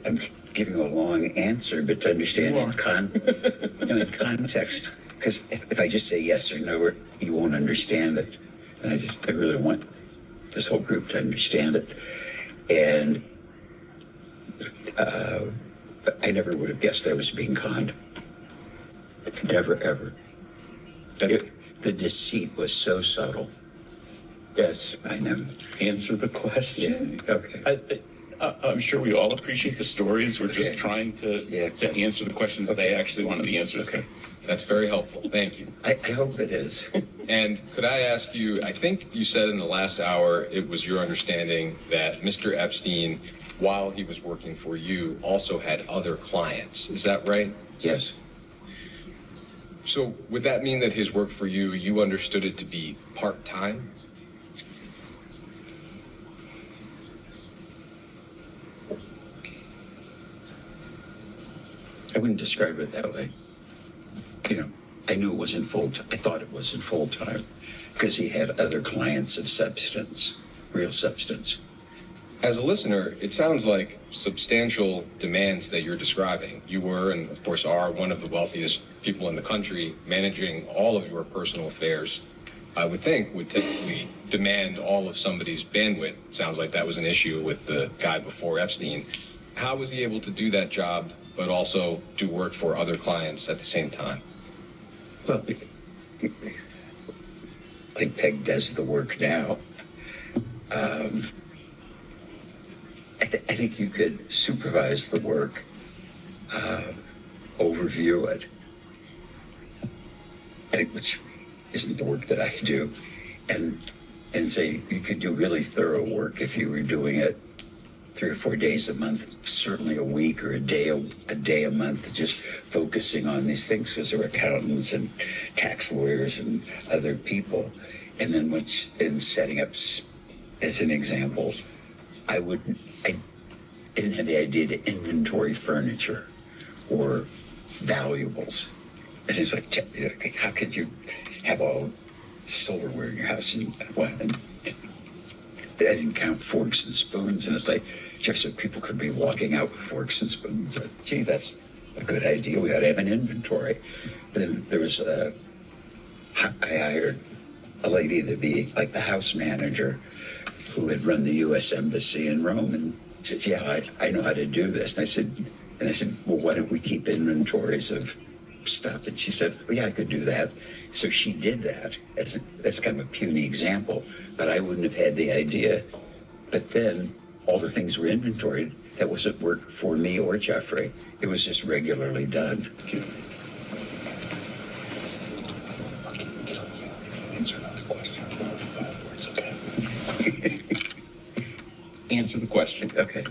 I'm giving a long answer, but to understand in context. Because if I just say yes or no, you won't understand it. And I really want this whole group to understand it. And I never would have guessed I was being conned. Never, ever. The deceit was so subtle. Yes, I know. Answer the question. Yeah. Okay. I'm sure we all appreciate the stories. We're just Okay. trying to answer the questions they actually wanted the answers to. That's very helpful. Thank you. I hope it is. And could I ask you, I think you said in the last hour, it was your understanding that Mr. Epstein, while he was working for you, also had other clients. Is that right? Yes. So would that mean that his work for you, you understood it to be part-time? I wouldn't describe it that way. I knew it wasn't I thought it wasn't full time because he had other clients of substance, real substance. As a listener, it sounds like substantial demands that you're describing. You were, and of course are, one of the wealthiest people in the country, managing all of your personal affairs. I would think would typically demand all of somebody's bandwidth. It sounds like that was an issue with the guy before Epstein. How was he able to do that job, but also do work for other clients at the same time? Well, like Peg does the work now. I think you could supervise the work, overview it, which isn't the work that I do, and say you could do really thorough work if you were doing it 3 or 4 days a month, certainly a week or a day a month, just focusing on these things because they're accountants and tax lawyers and other people. And then in setting up, as an example, I didn't have the idea to inventory furniture or valuables. And it's like, how could you have all silverware in your house and what? And I didn't count forks and spoons. And it's like, Jeff said people could be walking out with forks and spoons. I said, gee, that's a good idea. We ought to have an inventory. But then there was I hired a lady to be like the house manager who had run the U.S. Embassy in Rome. And she said, yeah, I know how to do this. And I said, well, why don't we keep inventories of stuff? And she said, well, yeah, I could do that. So she did that. That's kind of a puny example, but I wouldn't have had the idea. But then all the things were inventoried. That wasn't work for me or Jeffrey. It was just regularly done. Answer the question. Okay.